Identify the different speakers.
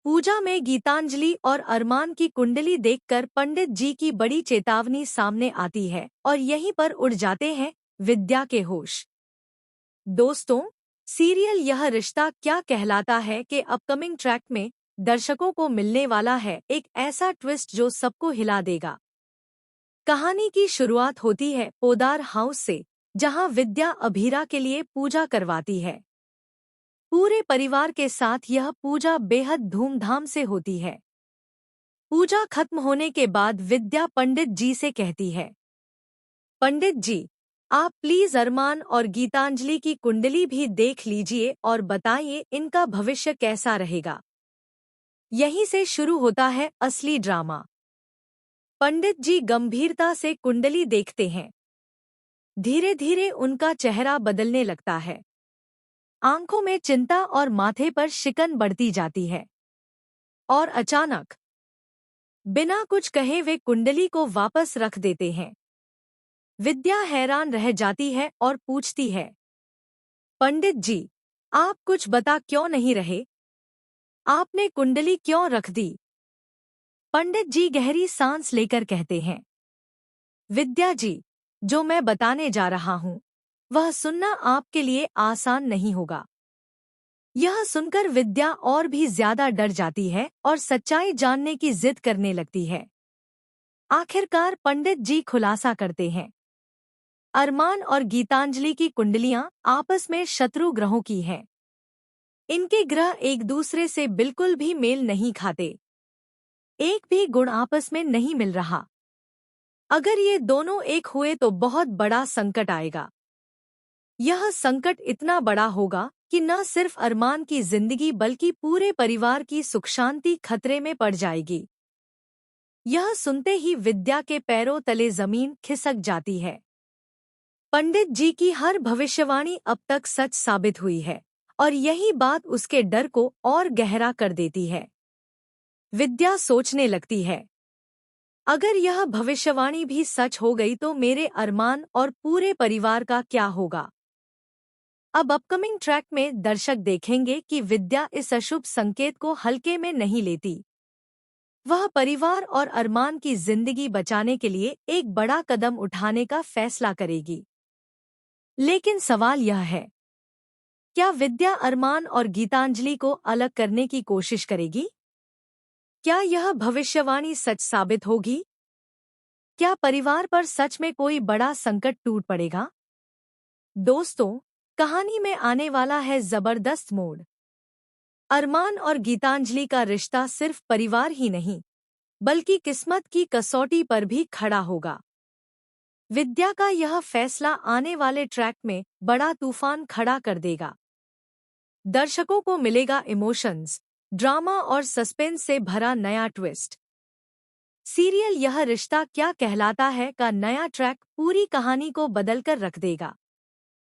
Speaker 1: पूजा में गीतांजलि और अरमान की कुंडली देखकर पंडित जी की बड़ी चेतावनी सामने आती है और यहीं पर उड़ जाते हैं विद्या के होश। दोस्तों, सीरियल यह रिश्ता क्या कहलाता है के अपकमिंग ट्रैक में दर्शकों को मिलने वाला है एक ऐसा ट्विस्ट जो सबको हिला देगा। कहानी की शुरुआत होती है पोदार हाउस से, जहां विद्या अभीरा के लिए पूजा करवाती है। पूरे परिवार के साथ यह पूजा बेहद धूमधाम से होती है। पूजा खत्म होने के बाद विद्या पंडित जी से कहती है, पंडित जी, आप प्लीज अरमान और गीतांजलि की कुंडली भी देख लीजिए और बताइए इनका भविष्य कैसा रहेगा। यहीं से शुरू होता है असली ड्रामा। पंडित जी गंभीरता से कुंडली देखते हैं। धीरे धीरे उनका चेहरा बदलने लगता है। आंखों में चिंता और माथे पर शिकन बढ़ती जाती है। और अचानक बिना कुछ कहे वे कुंडली को वापस रख देते हैं। विद्या हैरान रह जाती है और पूछती है, पंडित जी, आप कुछ बता क्यों नहीं रहे? आपने कुंडली क्यों रख दी? पंडित जी गहरी सांस लेकर कहते हैं, विद्या जी, जो मैं बताने जा रहा हूं वह सुनना आपके लिए आसान नहीं होगा। यह सुनकर विद्या और भी ज्यादा डर जाती है और सच्चाई जानने की जिद करने लगती है। आखिरकार पंडित जी खुलासा करते हैं, अरमान और गीतांजलि की कुंडलियां आपस में शत्रु ग्रहों की हैं। इनके ग्रह एक दूसरे से बिल्कुल भी मेल नहीं खाते। एक भी गुण आपस में नहीं मिल रहा। अगर ये दोनों एक हुए तो बहुत बड़ा संकट आएगा। यह संकट इतना बड़ा होगा कि न सिर्फ अरमान की जिंदगी बल्कि पूरे परिवार की सुख शांति खतरे में पड़ जाएगी। यह सुनते ही विद्या के पैरों तले जमीन खिसक जाती है। पंडित जी की हर भविष्यवाणी अब तक सच साबित हुई है और यही बात उसके डर को और गहरा कर देती है। विद्या सोचने लगती है, अगर यह भविष्यवाणी भी सच हो गई तो मेरे अरमान और पूरे परिवार का क्या होगा? अब अपकमिंग ट्रैक में दर्शक देखेंगे कि विद्या इस अशुभ संकेत को हल्के में नहीं लेती। वह परिवार और अरमान की जिंदगी बचाने के लिए एक बड़ा कदम उठाने का फैसला करेगी। लेकिन सवाल यह है, क्या विद्या अरमान और गीतांजलि को अलग करने की कोशिश करेगी? क्या यह भविष्यवाणी सच साबित होगी? क्या परिवार पर सच में कोई बड़ा संकट टूट पड़ेगा? दोस्तों, कहानी में आने वाला है जबरदस्त मोड़। अरमान और गीतांजलि का रिश्ता सिर्फ परिवार ही नहीं बल्कि किस्मत की कसौटी पर भी खड़ा होगा। विद्या का यह फैसला आने वाले ट्रैक में बड़ा तूफान खड़ा कर देगा। दर्शकों को मिलेगा इमोशंस, ड्रामा और सस्पेंस से भरा नया ट्विस्ट। सीरियल यह रिश्ता क्या कहलाता है का नया ट्रैक पूरी कहानी को बदलकर रख देगा।